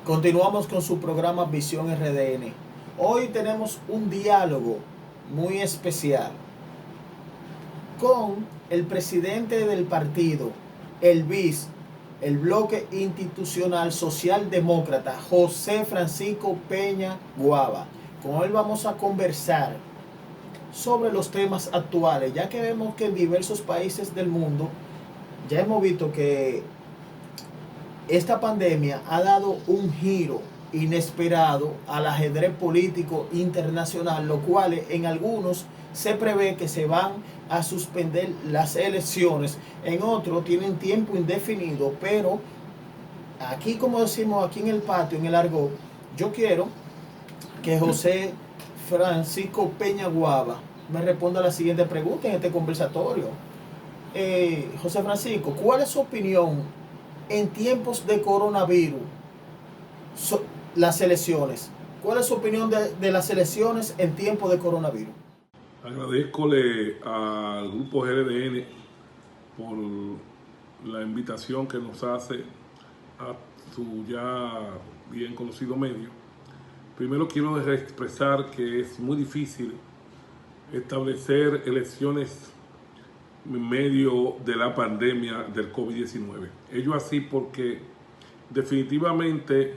Continuamos con su programa Visión RDN. Hoy tenemos un diálogo muy especial con el presidente del partido, el BIS, el Bloque Institucional Socialdemócrata, José Francisco Peña Guava. Con él vamos a conversar sobre los temas actuales, ya que vemos que en diversos países del mundo ya hemos visto que esta pandemia ha dado un giro inesperado al ajedrez político internacional, lo cual en algunos se prevé que se van a suspender las elecciones, en otros tienen tiempo indefinido, pero aquí, como decimos aquí en el patio, en el argot, yo quiero que José Francisco Peña Guava me responda a la siguiente pregunta en este conversatorio. José Francisco, ¿cuál es su opinión en tiempos de coronavirus, las elecciones? ¿Cuál es su opinión de las elecciones en tiempos de coronavirus? Agradezcole al Grupo GRDN por la invitación que nos hace a su ya bien conocido medio. Primero quiero expresar que es muy difícil establecer elecciones en medio de la pandemia del COVID-19. Ello así porque definitivamente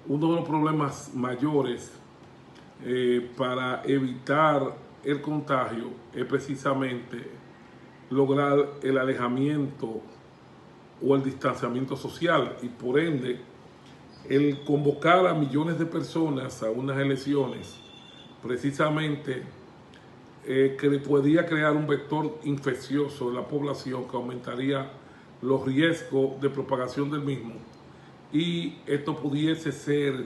uno de los problemas mayores para evitar el contagio es precisamente lograr el alejamiento o el distanciamiento social, y por ende el convocar a millones de personas a unas elecciones precisamente que le podría crear un vector infeccioso en la población que aumentaría los riesgos de propagación del mismo, y esto pudiese ser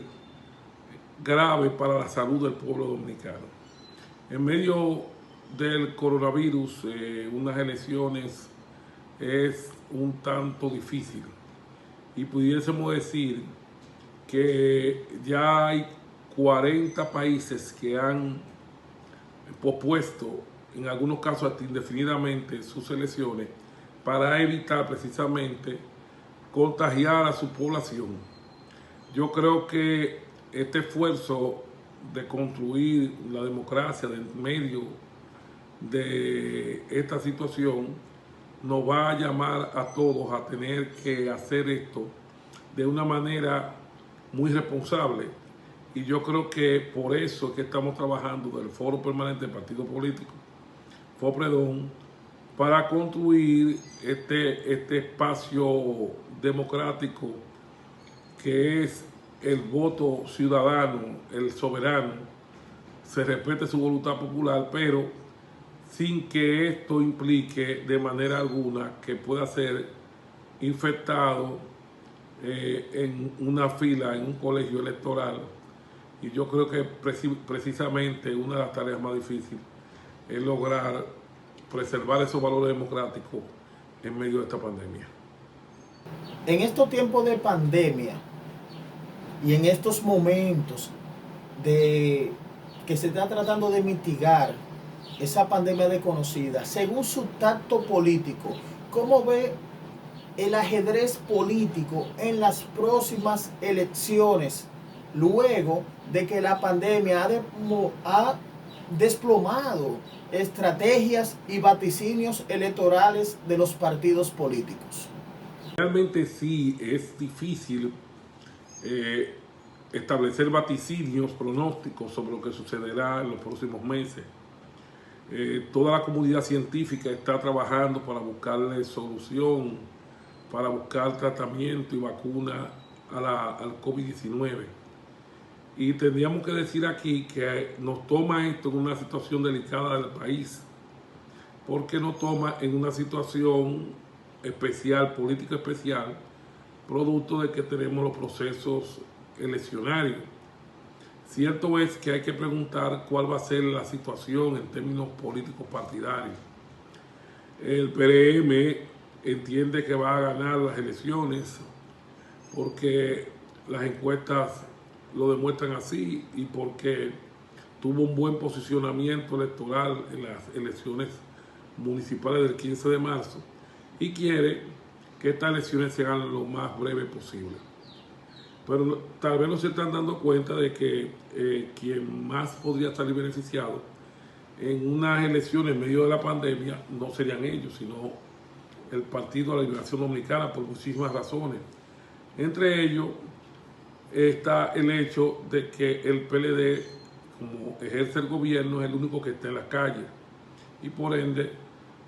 grave para la salud del pueblo dominicano. En medio del coronavirus, unas elecciones es un tanto difícil, y pudiésemos decir que ya hay 40 países que han pospuesto, en algunos casos hasta indefinidamente, sus elecciones para evitar precisamente contagiar a su población. Yo creo que este esfuerzo de construir la democracia en medio de esta situación nos va a llamar a todos a tener que hacer esto de una manera muy responsable, y yo creo que por eso es que estamos trabajando del Foro Permanente del Partido Político, FOPREDON, para construir este espacio democrático que es el voto ciudadano, el soberano, se respete su voluntad popular, pero sin que esto implique de manera alguna que pueda ser infectado en una fila, en un colegio electoral. Y yo creo que precisamente una de las tareas más difíciles es lograr preservar esos valores democráticos en medio de esta pandemia. En estos tiempos de pandemia y en estos momentos de que se está tratando de mitigar esa pandemia desconocida, según su tacto político, ¿cómo ve el ajedrez político en las próximas elecciones, luego de que la pandemia ha desplomado estrategias y vaticinios electorales de los partidos políticos? Realmente sí es difícil establecer vaticinios, pronósticos sobre lo que sucederá en los próximos meses. Toda la comunidad científica está trabajando para buscarle solución, para buscar tratamiento y vacuna al COVID-19. Y tendríamos que decir aquí que nos toma esto en una situación delicada del país, porque nos toma en una situación especial, política especial, producto de que tenemos los procesos eleccionarios. Cierto es que hay que preguntar cuál va a ser la situación en términos políticos partidarios. El PRM entiende que va a ganar las elecciones porque las encuestas lo demuestran así, y porque tuvo un buen posicionamiento electoral en las elecciones municipales del 15 de marzo y quiere que estas elecciones se hagan lo más breve posible. pero tal vez no se están dando cuenta de que quien más podría salir beneficiado en unas elecciones en medio de la pandemia no serían ellos, sino el Partido de la Liberación Dominicana, por muchísimas razones. Entre ellos está el hecho de que el PLD, como ejerce el gobierno, es el único que está en las calles y por ende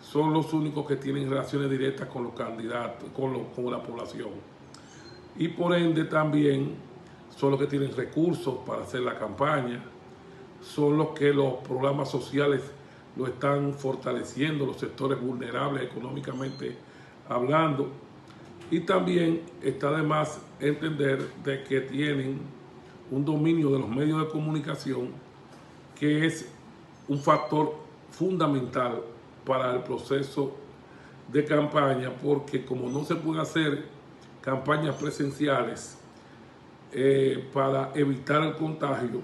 son los únicos que tienen relaciones directas con los candidatos, con la población. Y por ende también son los que tienen recursos para hacer la campaña, son los que los programas sociales lo están fortaleciendo, los sectores vulnerables económicamente hablando. Y también está de más entender de que tienen un dominio de los medios de comunicación que es un factor fundamental para el proceso de campaña, porque como no se puede hacer campañas presenciales para evitar el contagio,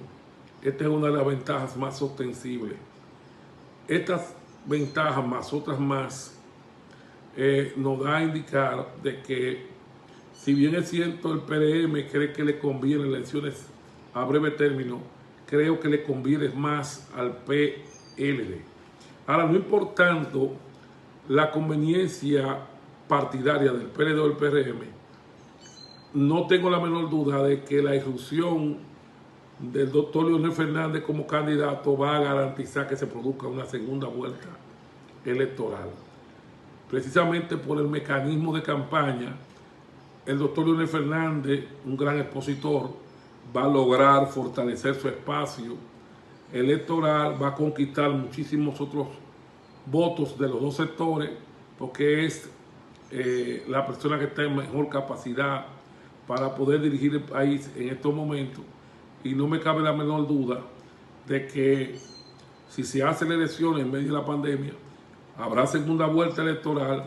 esta es una de las ventajas más ostensibles. Estas ventajas más otras más nos da a indicar de que si bien es cierto el PRM cree que le conviene elecciones a breve término, creo que le conviene más al PLD. Ahora, no importando la conveniencia partidaria del PLD o del PRM, no tengo la menor duda de que la irrupción del doctor Leonel Fernández como candidato va a garantizar que se produzca una segunda vuelta electoral. Precisamente por el mecanismo de campaña, el doctor Leonel Fernández, un gran expositor, va a lograr fortalecer su espacio electoral, va a conquistar muchísimos otros votos de los dos sectores, porque es la persona que está en mejor capacidad para poder dirigir el país en estos momentos. Y no me cabe la menor duda de que si se hacen elecciones en medio de la pandemia, habrá segunda vuelta electoral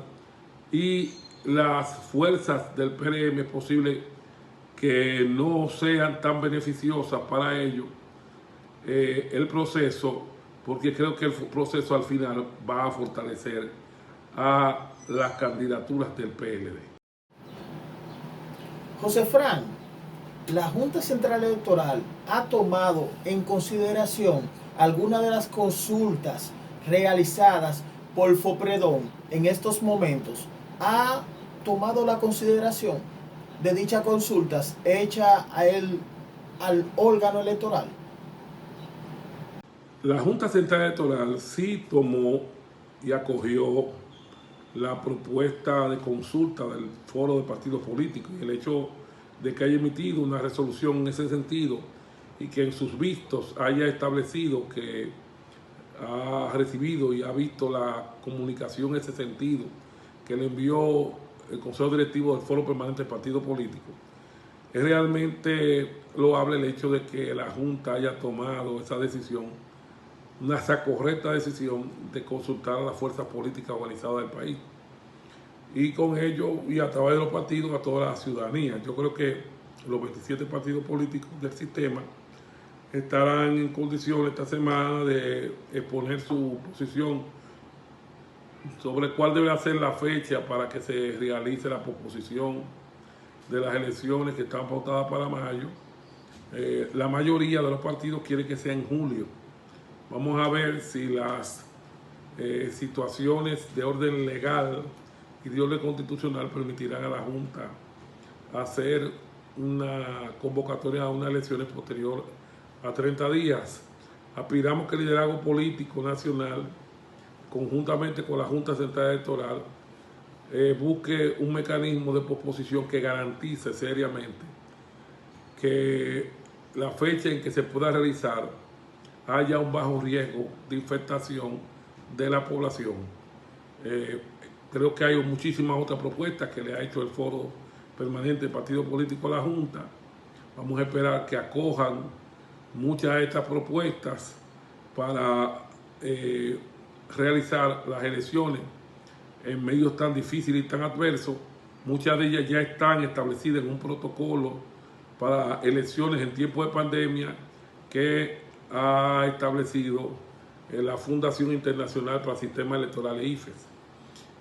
y las fuerzas del PRM es posible que no sean tan beneficiosas para ellos el proceso, porque creo que el proceso al final va a fortalecer a las candidaturas del PLD. José Fran, la Junta Central Electoral ha tomado en consideración algunas de las consultas realizadas por FOPREDOM en estos momentos. ¿Ha tomado la consideración de dichas consultas hechas al órgano electoral? La Junta Central Electoral sí tomó y acogió la propuesta de consulta del Foro de Partidos Políticos y el hecho de que haya emitido una resolución en ese sentido y que en sus vistos haya establecido que ha recibido y ha visto la comunicación en ese sentido que le envió el Consejo Directivo del Foro Permanente del Partido Político. Es realmente loable el hecho de que la Junta haya tomado esa decisión, esa correcta decisión de consultar a las fuerzas políticas organizadas del país. Y con ello, y a través de los partidos, a toda la ciudadanía. Yo creo que los 27 partidos políticos del sistema estarán en condiciones esta semana de exponer su posición sobre cuál debe ser la fecha para que se realice la posposición de las elecciones que están pautadas para mayo. La mayoría de los partidos quiere que sea en julio. Vamos a ver si las situaciones de orden legal y de orden constitucional permitirán a la Junta hacer una convocatoria a unas elecciones posterior a 30 días. Aspiramos que el liderazgo político nacional, conjuntamente con la Junta Central Electoral, busque un mecanismo de posposición que garantice seriamente que la fecha en que se pueda realizar haya un bajo riesgo de infectación de la población. Creo que hay muchísimas otras propuestas que le ha hecho el Foro Permanente del Partido Político a la Junta. Vamos a esperar que acojan muchas de estas propuestas para realizar las elecciones en medios tan difíciles y tan adversos. Muchas de ellas ya están establecidas en un protocolo para elecciones en tiempo de pandemia que ha establecido la Fundación Internacional para el Sistema Electoral, IFES,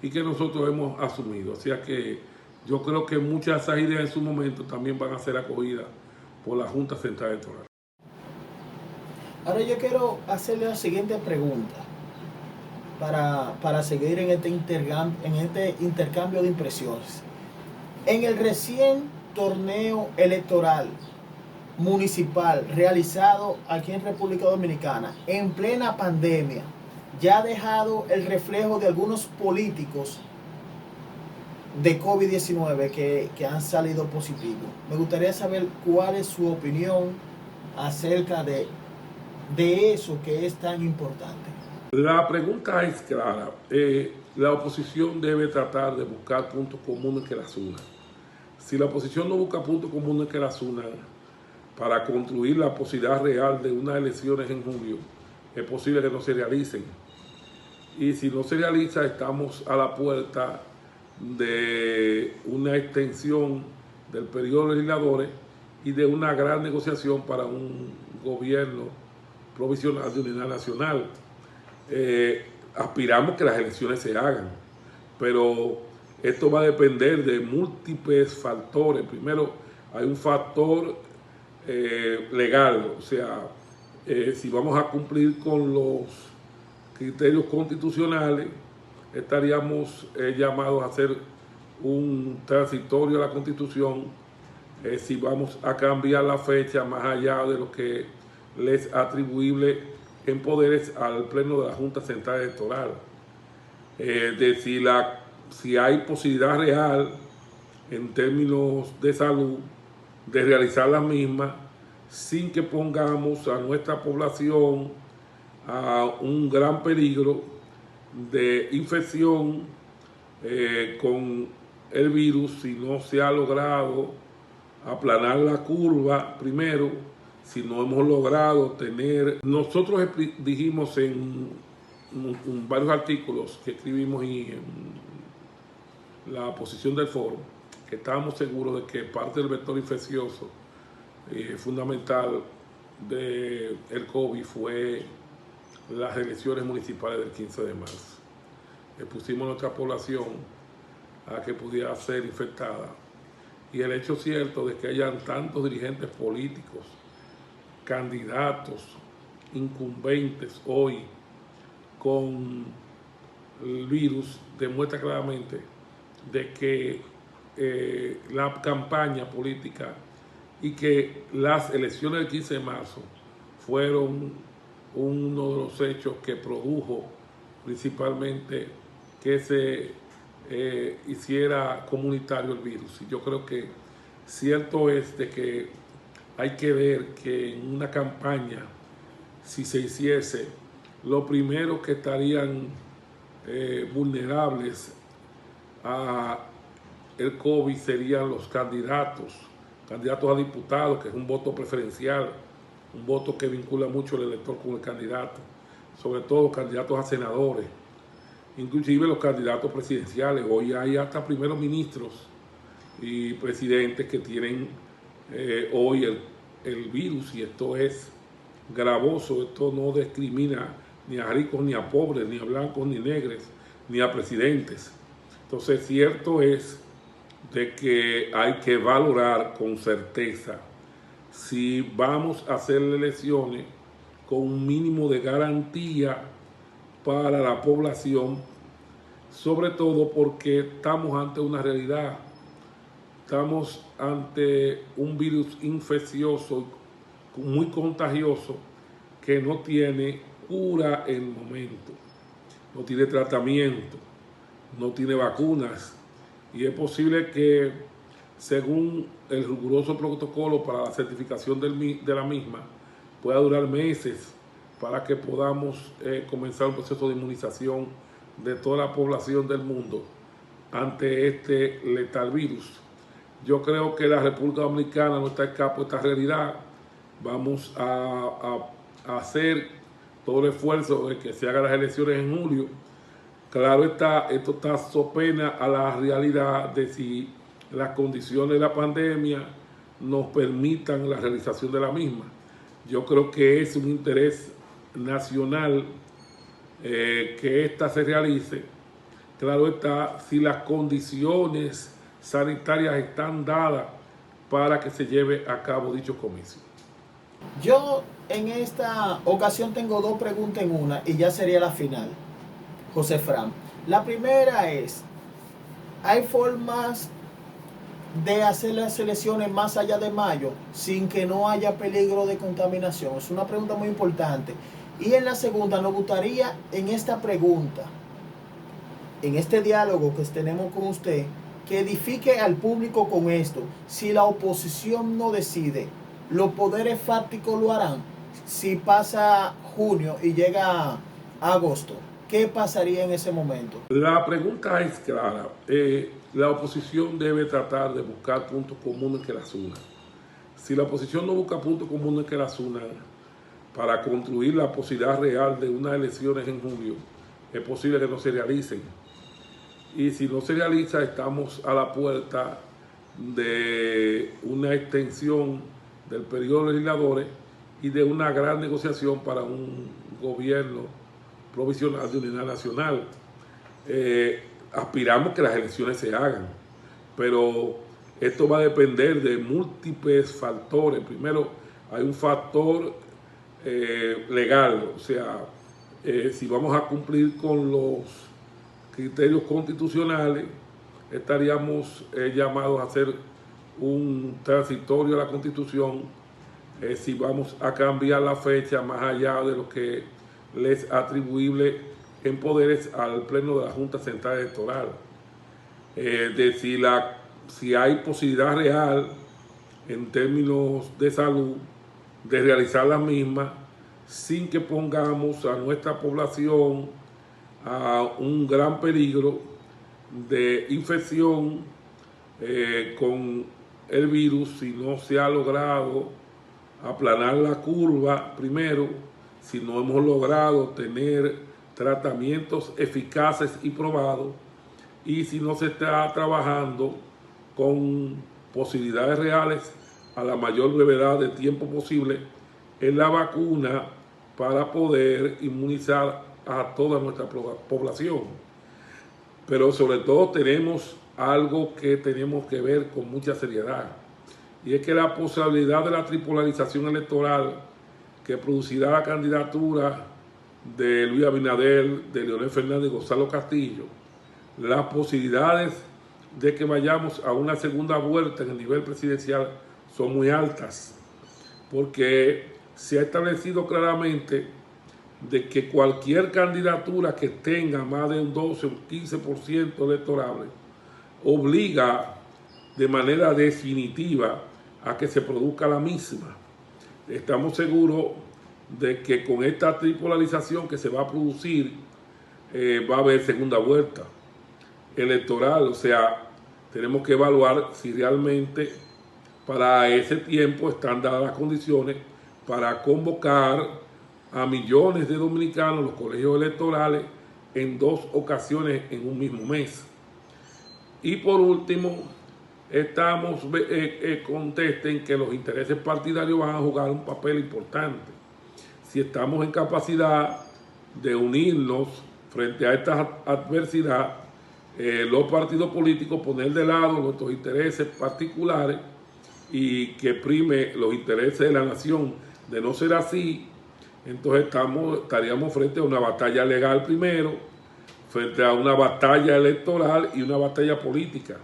y que nosotros hemos asumido. O sea que yo creo que muchas de esas ideas en su momento también van a ser acogidas por la Junta Central Electoral. Ahora yo quiero hacerle la siguiente pregunta para seguir en este intercambio de impresiones. En el recién torneo electoral municipal realizado aquí en República Dominicana, en plena pandemia, ya ha dejado el reflejo de algunos políticos de COVID-19 que han salido positivos. Me gustaría saber cuál es su opinión acerca de eso que es tan importante. La pregunta es clara. La oposición debe tratar de buscar puntos comunes que las unan. Si la oposición no busca puntos comunes que las unan para construir la posibilidad real de unas elecciones en julio, es posible que no se realicen. Y si no se realiza, estamos a la puerta de una extensión del periodo de legisladores y de una gran negociación para un gobierno provisional de unidad nacional. Aspiramos que las elecciones se hagan, pero esto va a depender de múltiples factores. Primero, hay un factor legal, o sea, si vamos a cumplir con los criterios constitucionales, estaríamos llamados a hacer un transitorio a la Constitución si vamos a cambiar la fecha más allá de lo que les atribuible en poderes al Pleno de la Junta Central Electoral. Si hay posibilidad real en términos de salud de realizar las mismas sin que pongamos a nuestra población a un gran peligro de infección con el virus si no se ha logrado aplanar la curva primero, si no hemos logrado tener... Nosotros dijimos en varios artículos que escribimos en la posición del foro que estábamos seguros de que parte del vector infeccioso fundamental del COVID fue las elecciones municipales del 15 de marzo. Pusimos a nuestra población a que pudiera ser infectada. Y el hecho cierto de que hayan tantos dirigentes políticos, candidatos, incumbentes hoy con el virus demuestra claramente de que la campaña política y que las elecciones del 15 de marzo fueron uno de los hechos que produjo principalmente que se hiciera comunitario el virus. Y yo creo que cierto es de que hay que ver que en una campaña, si se hiciese, lo primero que estarían vulnerables a el COVID serían los candidatos a diputados, que es un voto preferencial, un voto que vincula mucho al elector con el candidato, sobre todo los candidatos a senadores, inclusive los candidatos presidenciales. Hoy hay hasta primeros ministros y presidentes que tienen hoy el virus, y esto es gravoso. Esto no discrimina ni a ricos ni a pobres, ni a blancos ni negros, ni a presidentes. Entonces, cierto es de que hay que valorar con certeza si vamos a hacer elecciones con un mínimo de garantía para la población, sobre todo porque estamos ante una realidad. Estamos ante un virus infeccioso muy contagioso que no tiene cura en el momento, no tiene tratamiento, no tiene vacunas, y es posible que, según el riguroso protocolo para la certificación de la misma, pueda durar meses para que podamos comenzar un proceso de inmunización de toda la población del mundo ante este letal virus. Yo creo que la República Dominicana no está a escape de esta realidad. Vamos a hacer todo el esfuerzo de que se hagan las elecciones en julio. Claro está, esto está so pena a la realidad de si las condiciones de la pandemia nos permitan la realización de la misma. Yo creo que es un interés nacional que ésta se realice. Claro está, si las condiciones sanitarias están dadas para que se lleve a cabo dicho comicio. Yo en esta ocasión tengo dos preguntas en una y ya sería la final, José Fran. La primera es, ¿hay formas de hacer las elecciones más allá de mayo sin que no haya peligro de contaminación? Es una pregunta muy importante. Y en la segunda, nos gustaría en esta pregunta, en este diálogo que tenemos con usted, que edifique al público con esto. Si la oposición no decide, los poderes fácticos lo harán. Si pasa junio y llega agosto, ¿qué pasaría en ese momento? La pregunta es clara. La oposición debe tratar de buscar puntos comunes que las unan. Si la oposición no busca puntos comunes que las unan para construir la posibilidad real de unas elecciones en julio, es posible que no se realicen. Y si no se realiza, estamos a la puerta de una extensión del periodo de legisladores y de una gran negociación para un gobierno provisional de unidad nacional. Aspiramos que las elecciones se hagan, pero esto va a depender de múltiples factores. Primero, hay un factor legal, o sea, si vamos a cumplir con los criterios constitucionales, estaríamos llamados a hacer un transitorio a la Constitución si vamos a cambiar la fecha más allá de lo que les atribuible en poderes al Pleno de la Junta Central Electoral. Si hay posibilidad real en términos de salud de realizar las mismas sin que pongamos a nuestra población a un gran peligro de infección con el virus, si no se ha logrado aplanar la curva primero, si no hemos logrado tener tratamientos eficaces y probados, y si no se está trabajando con posibilidades reales a la mayor brevedad de tiempo posible en la vacuna para poder inmunizar a toda nuestra población. Pero sobre todo tenemos algo que tenemos que ver con mucha seriedad, y es que la posibilidad de la tripolarización electoral que producirá la candidatura de Luis Abinader, de Leonel Fernández y Gonzalo Castillo, las posibilidades de que vayamos a una segunda vuelta en el nivel presidencial son muy altas, porque se ha establecido claramente de que cualquier candidatura que tenga más de un 12 o un 15% electorable obliga de manera definitiva a que se produzca la misma. Estamos seguros de que con esta tripolarización que se va a producir va a haber segunda vuelta electoral, o sea, tenemos que evaluar si realmente para ese tiempo están dadas las condiciones para convocar a millones de dominicanos los colegios electorales en 2 ocasiones en un mismo mes. Y por último, estamos contestos en que los intereses partidarios van a jugar un papel importante. Si estamos en capacidad de unirnos frente a esta adversidad, los partidos políticos poner de lado nuestros intereses particulares y que prime los intereses de la nación. De no ser así, entonces estaríamos frente a una batalla legal primero, frente a una batalla electoral y una batalla política,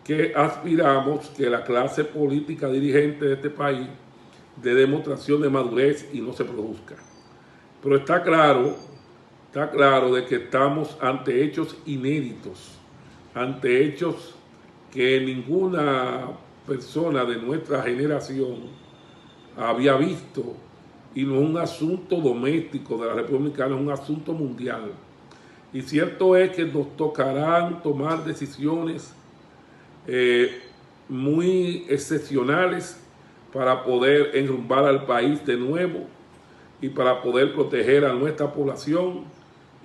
que aspiramos que la clase política dirigente de este país dé demostración de madurez y no se produzca. Pero está claro de que estamos ante hechos inéditos, ante hechos que ninguna persona de nuestra generación había visto, y no es un asunto doméstico de la República, es un asunto mundial. Y cierto es que nos tocarán tomar decisiones muy excepcionales para poder enrumbar al país de nuevo y para poder proteger a nuestra población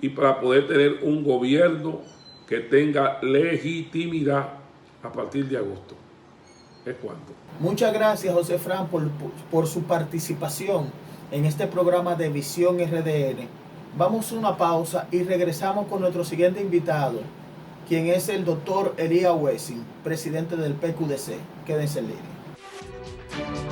y para poder tener un gobierno que tenga legitimidad a partir de agosto. Es cuanto. Muchas gracias, José Fran, por su participación en este programa de Visión RDN. Vamos a una pausa y regresamos con nuestro siguiente invitado, quien es el doctor Elías Wessing, presidente del PQDC. Quédense en línea.